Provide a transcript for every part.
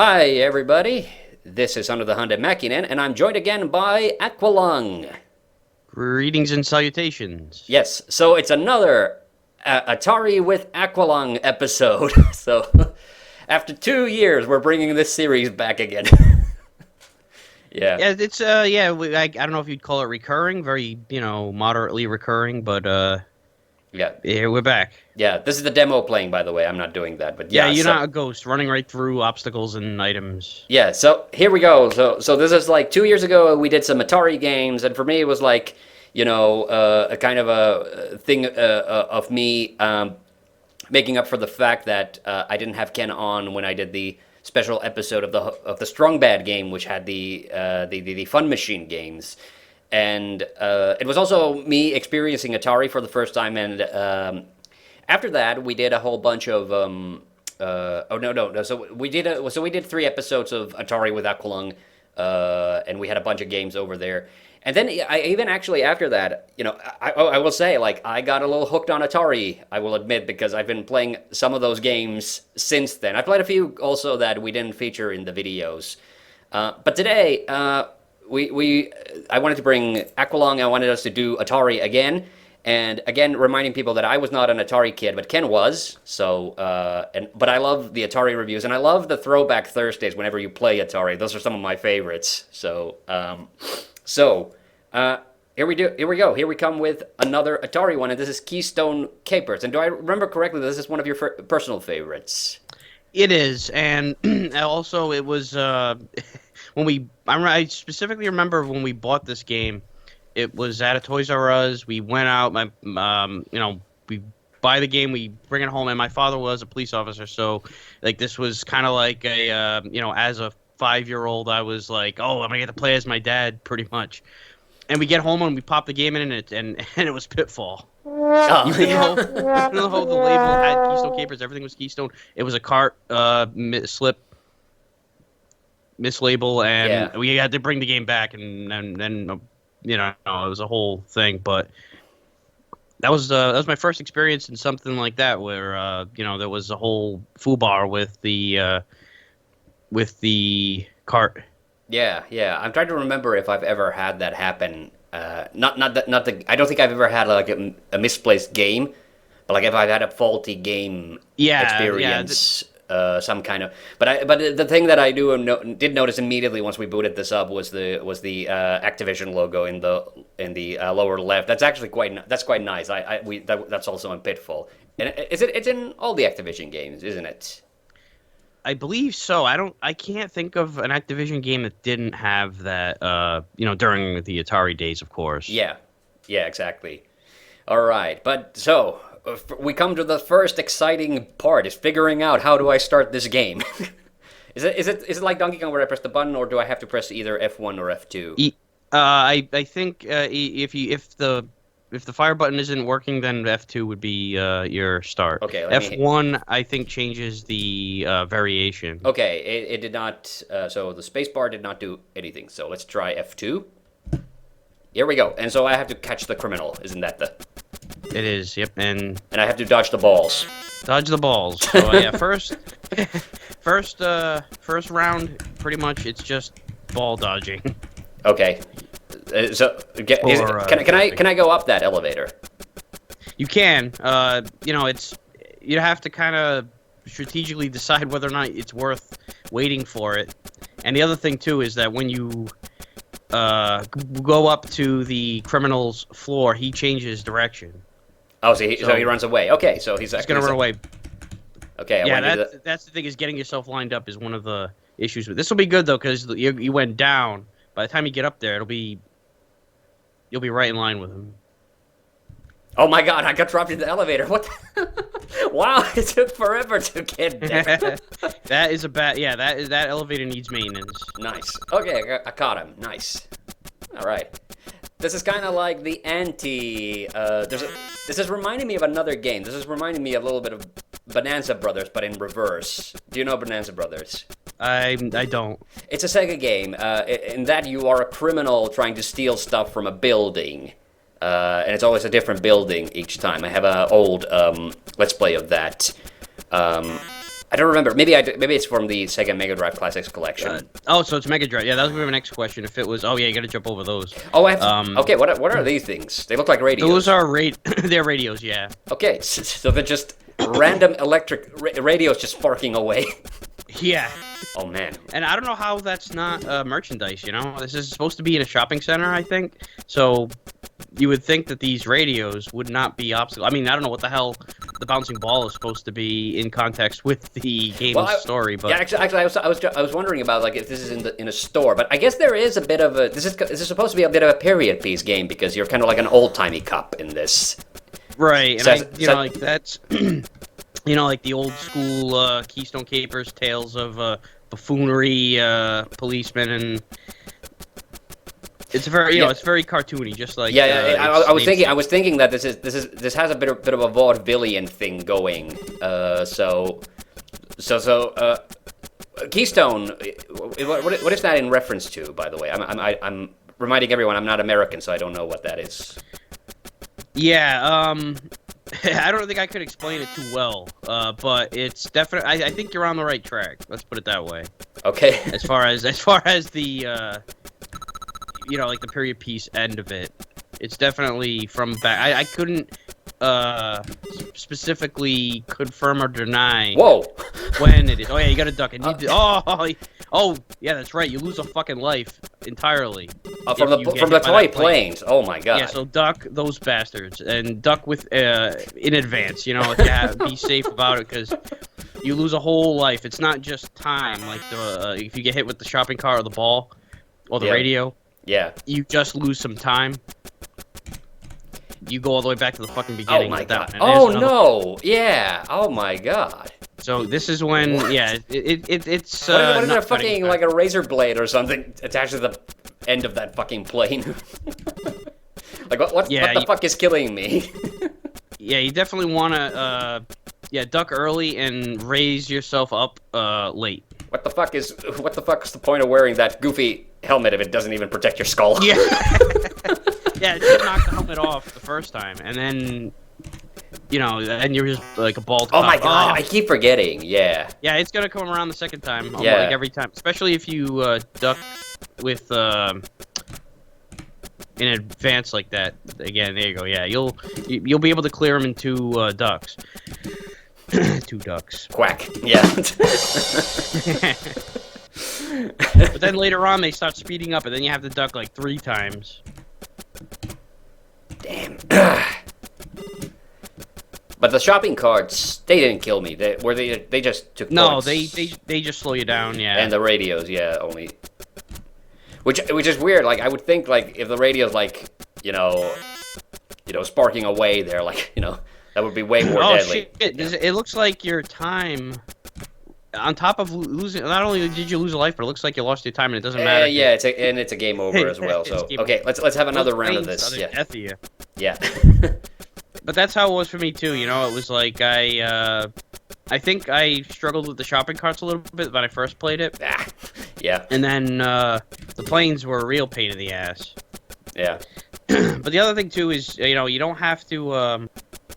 Hi, everybody. This is Under the Hande Mäkinen, and I'm joined again by Aqualung. Greetings and salutations. Yes, so it's another Atari with Aqualung episode. So, after 2 years, we're bringing this series back again. Yeah, Yeah, it's I don't know if you'd call it recurring, very, moderately recurring, but yeah, yeah, we're back. yeah. This is the demo playing, by the way. I'm not doing that, but Yeah, yeah. you're So, not a ghost running right through obstacles and items. yeah. So here we go. So this is like 2 years ago. We did some Atari games, and for me, it was like, a kind of a thing of me. Making up for the fact that I didn't have Ken on when I did the special episode of the Strong Bad game, which had the Fun Machine games, and it was also me experiencing Atari for the first time. And after that, we did a whole bunch of oh no. So we did 3 episodes of Atari with Aqualung, and we had a bunch of games over there. And then I even actually after that, I will say like I got a little hooked on Atari. I will admit because I've been playing some of those games since then. I played a few also that we didn't feature in the videos. But today, I wanted to bring Aqualung. I wanted us to do Atari again, and again reminding people that I was not an Atari kid, but Ken was. So, but I love the Atari reviews, and I love the Throwback Thursdays. Whenever you play Atari, those are some of my favorites. So, here we go. Here we come with another Atari one, and this is Keystone Kapers. And do I remember correctly? This is one of your personal favorites. It is, and also it was I specifically remember when we bought this game. It was at a Toys R Us. We went out. We buy the game. We bring it home, and my father was a police officer, so like this was kind of like a as a 5-year-old, I was like, oh, I'm gonna get to play as my dad, pretty much. And we get home and we pop the game in, and it was Pitfall. Oh, Even though the label had Keystone Capers, everything was Keystone. It was a cart slip mislabel, and yeah. we had to bring the game back, and then it was a whole thing. But that was my first experience in something like that, where there was a whole foobar with the cart. Yeah, yeah. I'm trying to remember if I've ever had that happen. Not the. I don't think I've ever had like a misplaced game, but like if I've had a faulty game experience, some kind of. But the thing that I did notice immediately once we booted this up was the Activision logo in the lower left. That's actually quite nice. That's also in Pitfall, and it's in all the Activision games, isn't it? I believe so. I can't think of an Activision game that didn't have that. During the Atari days, of course. Yeah, yeah, exactly. All right, but so we come to the first exciting part: is figuring out how do I start this game. Is it like Donkey Kong where I press the button, or do I have to press either F1 or F2? I think if the fire button isn't working, then F2 would be your start. Okay, F1 I think changes the variation. Okay, it did not. So the space bar did not do anything. So let's try F2. Here we go. And so I have to catch the criminal. Isn't that the? It is. Yep. And I have to dodge the balls. Dodge the balls. So yeah, first round, pretty much it's just ball dodging. Okay. Can I go up that elevator? You can. You have to kind of strategically decide whether or not it's worth waiting for it. And the other thing too is that when you go up to the criminal's floor, he changes direction. Oh, so he runs away. Okay, so he's gonna run away. Okay. Yeah, that's the thing, is getting yourself lined up is one of the issues with this. Will be good though, because you went down. By the time you get up there, you'll be right in line with him. Oh my God! I got dropped in the elevator. What? Wow! It took forever to get there. That is a bad. Yeah, that elevator needs maintenance. Nice. Okay, I caught him. Nice. All right. This is kind of like the This is reminding me of another game. This is reminding me a little bit of Bonanza Brothers, but in reverse. Do you know Bonanza Brothers? I don't. It's a Sega game. In that you are a criminal trying to steal stuff from a building. And it's always a different building each time. I have an old Let's Play of that. I don't remember. Maybe it's from the Sega Mega Drive Classics collection. So it's Mega Drive. Yeah, that was gonna be my next question. If it was, oh yeah, you gotta jump over those. Oh, I have to, okay. What are these things? They look like radios. Those are they're radios. Yeah. Okay, so they're just random electric radios just sparking away. Yeah. Oh man. And I don't know how that's not merchandise. You know, this is supposed to be in a shopping center, I think. So you would think that these radios would not be obstacle. I mean, I don't know what the hell the bouncing ball is supposed to be in context with the game's story, but yeah, actually, I was wondering about like if this is in a store, but I guess there is a bit of a this is supposed to be a bit of a period piece game because you're kind of like an old timey cop in this, right? And like that's you know, like the old school Keystone Kapers tales of buffoonery policemen, and it's very it's very cartoony, just like I was thinking that this has a bit of a vaudevillian thing going. Keystone, what is that in reference to? By the way, I'm reminding everyone I'm not American, so I don't know what that is. Yeah, I don't think I could explain it too well, but it's definitely. I think you're on the right track. Let's put it that way. Okay. As far as the like the period piece end of it, it's definitely from back. I couldn't specifically confirm or deny. Whoa. When it is. Oh yeah, you gotta duck it. Oh yeah, that's right. You lose a fucking life entirely from the toy planes. Oh my god. Yeah, so duck those bastards and duck with in advance. You know, be safe about it because you lose a whole life. It's not just time. Like if you get hit with the shopping cart or the ball or the radio. Yeah. You just lose some time. You go all the way back to the fucking beginning. Oh my god. Oh no. Yeah. Oh my god. So this is when, it's. What is a fucking like a razor blade or something attached to the end of that fucking plane? Like what the fuck is killing me? Yeah, you definitely want to duck early and raise yourself up late. What the fuck is the point of wearing that goofy helmet if it doesn't even protect your skull? Yeah. Yeah, it did knock the helmet off the first time, and then, and you're just like a bald cop. Oh my god, I keep forgetting, yeah. Yeah, it's gonna come around the second time, like every time. Especially if you duck with, in advance like that. Again, there you go, yeah. You'll be able to clear them in two ducks. Two ducks. Quack, yeah. But then later on, they start speeding up, and then you have to duck like 3 times. Damn. But the shopping carts, they didn't kill me. They just took points. they just slow you down, yeah. And the radios, only. Which is weird. Like I would think, like if the radio's like, sparking away there, like that would be way more deadly. Shit! Yeah. It looks like your time. On top of losing, not only did you lose a life, but it looks like you lost your time, and it doesn't matter. Yeah, it's a game over as well. So okay, let's have another round of this. Yeah. Death of you. Yeah. But that's how it was for me too. It was like I think I struggled with the shopping carts a little bit when I first played it. Yeah. And then the planes were a real pain in the ass. Yeah. But the other thing too is you don't have to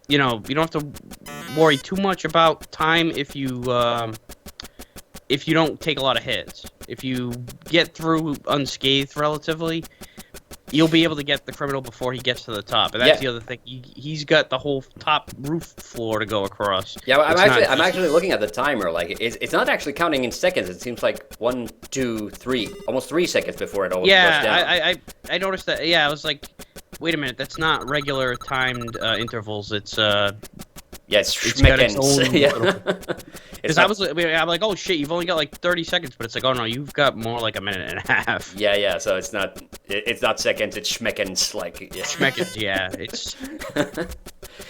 you don't have to worry too much about time if you don't take a lot of hits. If you get through unscathed relatively, you'll be able to get the criminal before he gets to the top. And that's the other thing. He's got the whole top roof floor to go across. Yeah, I'm actually looking at the timer. Like it's not actually counting in seconds. It seems like 1, 2, 3, almost 3 seconds before it all goes down. Yeah, I noticed that. Yeah, I was like, wait a minute, that's not regular timed intervals. It's it's schmeckens. Yeah. Because I'm like, oh shit, you've only got like 30 seconds, but it's like, oh no, you've got more like a minute and a half. Yeah. So it's not seconds, it's schmeckens. Like schmeckens, yeah. It's.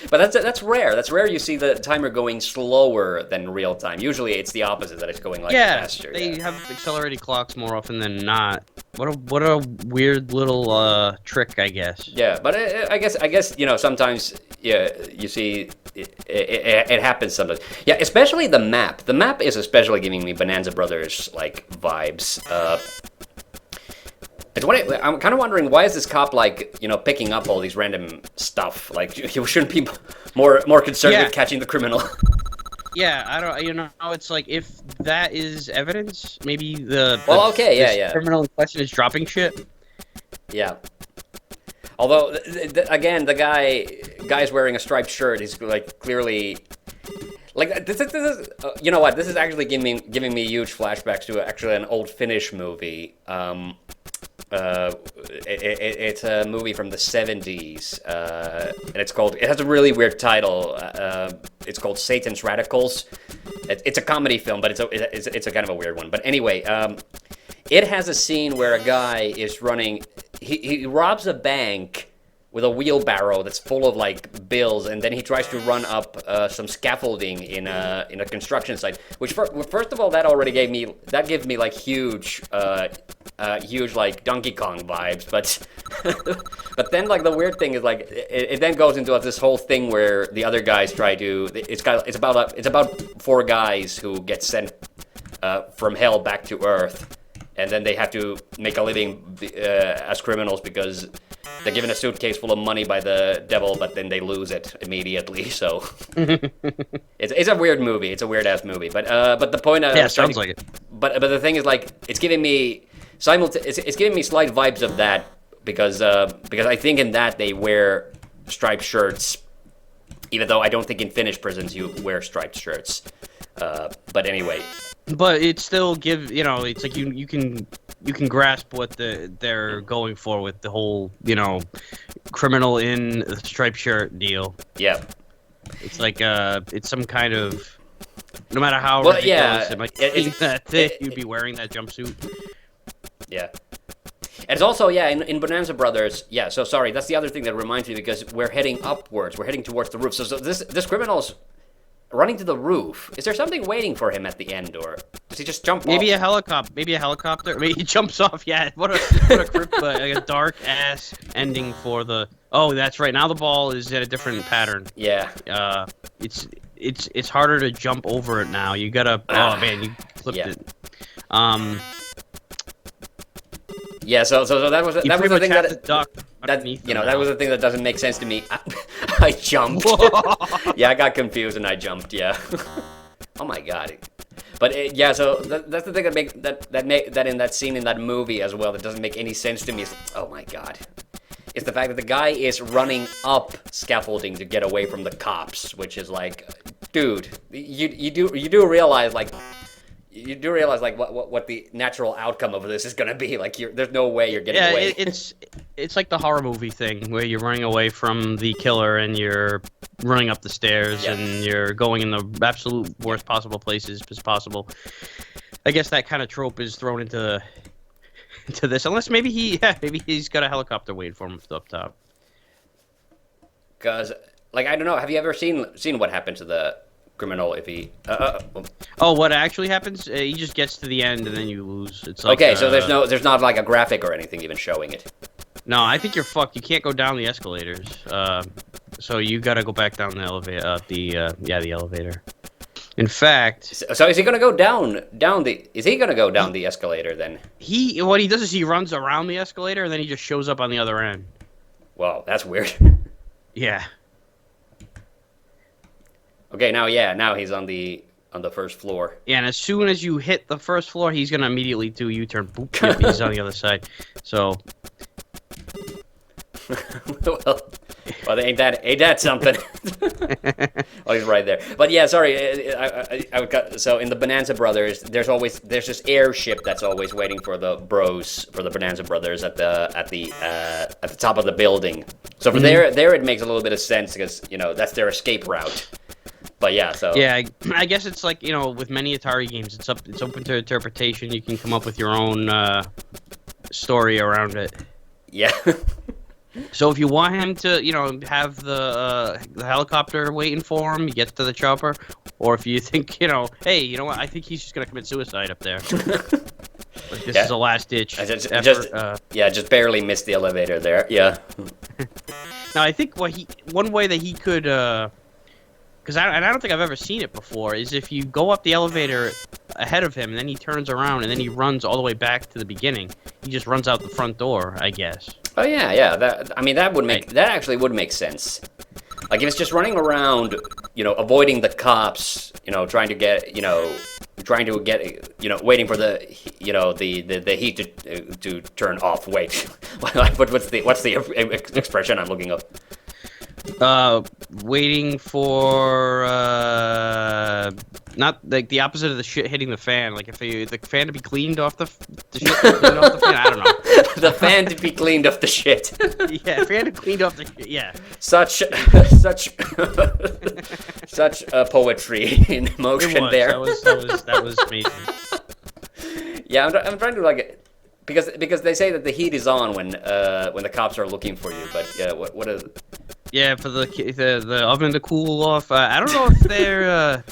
But that's rare. That's rare. You see the timer going slower than real time. Usually, it's the opposite, that it's going like faster. They have accelerated clocks more often than not. What a weird little trick, I guess. Yeah, but I guess sometimes you see it happens sometimes. Yeah, especially the map. The map is especially giving me Bonanza Brothers like vibes. I'm kind of wondering, why is this cop like picking up all these random stuff? Like you shouldn't be more concerned with catching the criminal. Yeah, I don't. It's like if that is evidence, maybe Well, okay, yeah, this yeah, criminal in question is dropping shit. yeah. Although, again, the guy's wearing a striped shirt. He's like clearly like this is you know what? This is actually giving me huge flashbacks to actually an old Finnish movie. It's a movie from the 70s, and it has a really weird title. It's called Satan's Radicals. It's a comedy film, but it's a kind of a weird one. But anyway, it has a scene where a guy is running. He robs a bank with a wheelbarrow that's full of like bills, and then he tries to run up some scaffolding in a construction site. Which first of all, that gives me like huge like Donkey Kong vibes. But but then like the weird thing is like it then goes into this whole thing where the other guys try to. It's about four guys who get sent from hell back to Earth. And then they have to make a living as criminals because they're given a suitcase full of money by the devil, but then they lose it immediately. So it's a weird movie. It's a weird ass movie. But the point Yeah, sounds like it. But the thing is like it's giving me it's giving me slight vibes of that because I think in that they wear striped shirts, even though I don't think in Finnish prisons you wear striped shirts. But anyway. But it still it's like you can grasp what they're going for with the whole criminal in a striped shirt deal. Yeah. It's like it's some kind of no matter how well, ridiculous yeah, it might be you'd be wearing that jumpsuit. Yeah. And it's also, in Bonanza Brothers, so sorry, that's the other thing that reminds me because we're heading upwards, we're heading towards the roof. So this criminal's running to the roof. Is there something waiting for him at the end, or does he just jump off? Maybe a helicopter. Maybe he jumps off. Yeah, what a crypt, like a dark ass ending for the. Oh, that's right. Now the ball is at a different pattern. Yeah. It's harder to jump over it now. You gotta. Oh man, you flipped it. Yeah, so that was the thing that duck that was the thing that doesn't make sense to me. I jumped. Yeah, I got confused and I jumped. Yeah. Oh my god. But so that's the thing that in that scene in that movie as well that doesn't make any sense to me. Oh my god. It's the fact that the guy is running up scaffolding to get away from the cops, which is like, dude, you do realize like. You do realize like what the natural outcome of this is gonna be. Like there's no way you're getting away. It's like the horror movie thing where you're running away from the killer and you're running up the stairs and you're going in the absolute worst possible places as possible. I guess that kind of trope is thrown into this, unless maybe he's got a helicopter waiting for him up top. Cause like I don't know. Have you ever seen what happened to the criminal if he what actually happens? He just gets to the end and then you lose. It's like, okay, so there's not like a graphic or anything even showing it. No, I think you're fucked. You can't go down the escalators. So you gotta go back down the elevator. The elevator. In fact, so is he gonna go down the? Is he gonna go down the escalator then? What he does is he runs around the escalator and then he just shows up on the other end. Wow, that's weird. Yeah. Okay, now he's on the first floor. Yeah, and as soon as you hit the first floor, he's gonna immediately do a U-turn. Boop, yep, he's on the other side. So. well, ain't that something? Oh, he's right there. But yeah, sorry. So in the Bonanza Brothers, there's this airship that's always waiting for the bros, for the Bonanza Brothers at the top of the building. So from there it makes a little bit of sense because that's their escape route. But yeah, so yeah, I guess it's like with many Atari games, it's open to interpretation. You can come up with your own story around it. Yeah. So if you want him to, have the helicopter waiting for him, you get to the chopper, or if you think, hey, you know what, I think he's just gonna commit suicide up there. Like this is a last ditch effort. Just barely missed the elevator there. Yeah. Now I think one way that he could. Because I don't think I've ever seen it before, is if you go up the elevator ahead of him, and then he turns around, and then he runs all the way back to the beginning. He just runs out the front door, I guess. Oh, yeah. That actually would make sense. Like, if it's just running around avoiding the cops, waiting for the heat to turn off. Wait, what's the expression I'm looking up? Waiting for not like the opposite of the shit hitting the fan. Like if the fan to be cleaned off the shit to be cleaned off the fan. I don't know. The fan to be cleaned off the shit. Yeah, fan to cleaned off the shit. Yeah. Such poetry in motion there. That was amazing. Yeah, I'm trying to because they say that the heat is on when the cops are looking for you. But yeah, what is? Yeah, for the oven to cool off. I don't know if they're.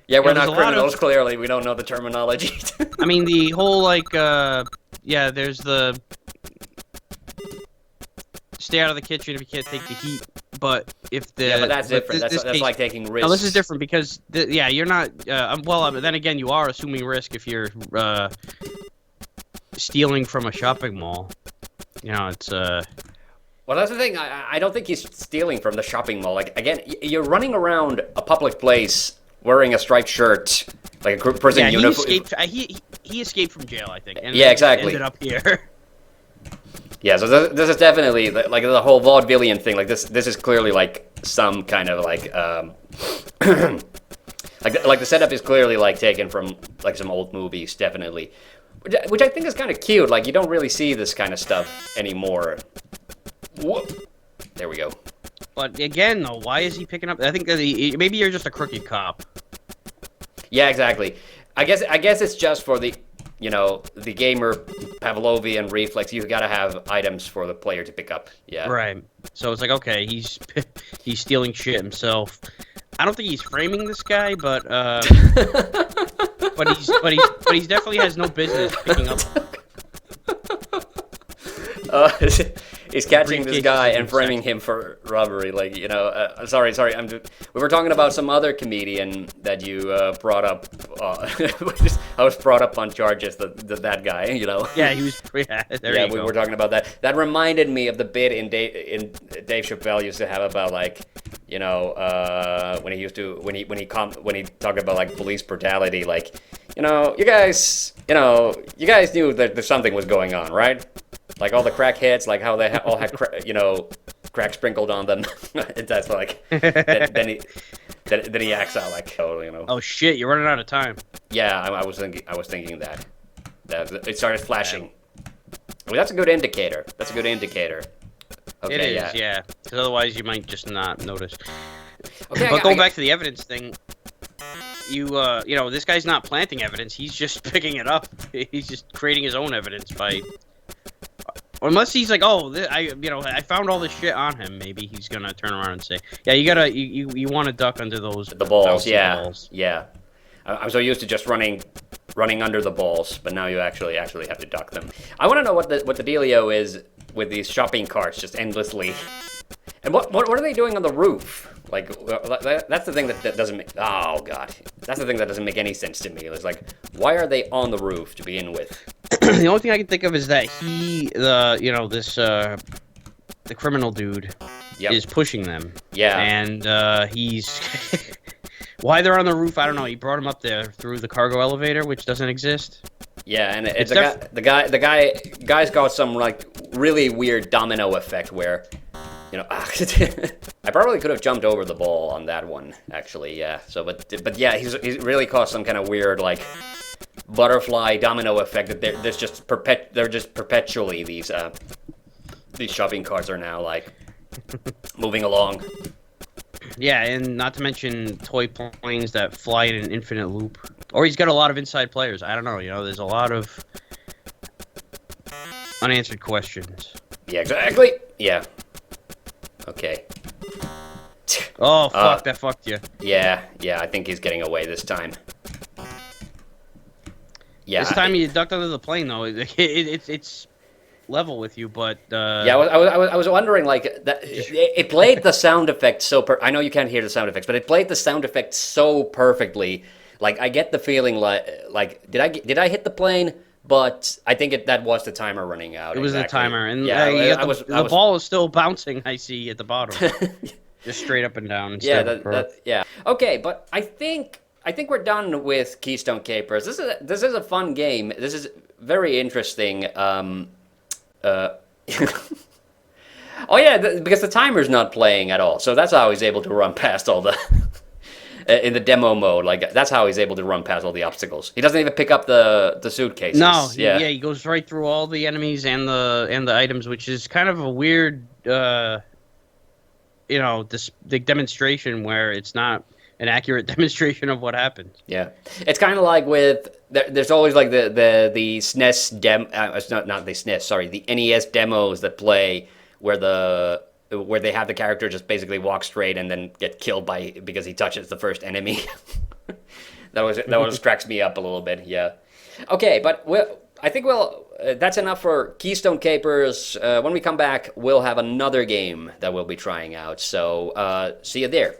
Yeah, we're not criminals. Clearly, we don't know the terminology. I mean, the whole there's the stay out of the kitchen if you can't take the heat. But if the but that's different. That's like taking risks. No, this is different because you're not. Then again, you are assuming risk if you're stealing from a shopping mall. It's Well, that's the thing. I don't think he's stealing from the shopping mall. Like, again, you're running around a public place wearing a striped shirt, like a prison uniform. He escaped from jail, I think. And yeah, exactly. Ended up here. Yeah, so this is definitely like the whole vaudevillian thing. Like this is clearly like some kind of like like the setup is clearly like taken from like some old movies, definitely, which I think is kind of cute. Like you don't really see this kind of stuff anymore. Whoop. There we go. But again, though, why is he picking up? I think that maybe you're just a crooked cop. Yeah, exactly. I guess it's just for the gamer Pavlovian reflex. You gotta have items for the player to pick up. Yeah. Right. So it's like, okay, he's stealing shit himself. I don't think he's framing this guy, but he definitely has no business picking up. He's catching this guy and framing him for robbery. Like, sorry. We were talking about some other comedian that you brought up. I was brought up on charges. That guy, Yeah, he was. Yeah, there you go. We were talking about that. That reminded me of the bit in Dave Chappelle used to have about like, when he talked about like police brutality. Like, you guys knew that something was going on, right? Like all the crackheads, like how they all had crack sprinkled on them. That's like then he acts out like Oh shit! You're running out of time. Yeah, I was thinking that it started flashing. Well, that's a good indicator. Okay, it is, yeah. Because otherwise you might just not notice. Okay, but going back to the evidence thing, this guy's not planting evidence. He's just picking it up. He's just creating his own evidence by. Unless he's like, I found all this shit on him. Maybe he's gonna turn around and say, yeah, you want to duck under those the balls, yeah, balls. Yeah. I'm so used to just running under the balls, but now you actually have to duck them. I want to know what the dealio is with these shopping carts just endlessly, and what are they doing on the roof? Like that's the thing that doesn't make. Oh god, that's the thing that doesn't make any sense to me. It's like, why are they on the roof to begin with? The only thing I can think of is that the criminal dude is pushing them. Yeah. And he's why they're on the roof, I don't know. He brought him up there through the cargo elevator, which doesn't exist. Yeah, and the guy's got some like really weird domino effect where I probably could have jumped over the ball on that one, actually, yeah. So but yeah, he's really caused some kind of weird like butterfly domino effect that they're just perpetually these shopping carts are now like moving along. Yeah, and not to mention toy planes that fly in an infinite loop. Or he's got a lot of inside players. I don't know, there's a lot of unanswered questions. Yeah, exactly. Yeah. Okay. Oh, fuck, that fucked you. Yeah, I think he's getting away this time. Yeah. This time he ducked under the plane, though. It's level with you, but... Yeah, I was wondering, like, that it played the sound effect so... I know you can't hear the sound effects, but it played the sound effect so perfectly. Like, I get the feeling like did I hit the plane? But I think that was the timer running out. It was the timer, and yeah, the ball is still bouncing, I see, at the bottom. Just straight up and down Yeah, instead of across. yeah. Okay, but I think we're done with Keystone Capers. This is a fun game. This is very interesting. Uh, oh yeah, because the timer's not playing at all, so that's how he's able to run past all the in the demo mode. Like that's how he's able to run past all the obstacles. He doesn't even pick up the suitcases. No, Yeah. yeah, he goes right through all the enemies and the items, which is kind of a weird, this the demonstration where it's not an accurate demonstration of what happens. Yeah, it's kind of like there's always like the SNES it's not the SNES, sorry, the NES demos that play where they have the character just basically walk straight and then get killed because he touches the first enemy. That always cracks me up a little bit. Yeah. Okay, but I think that's enough for Keystone Capers. When we come back, we'll have another game that we'll be trying out. So see you there.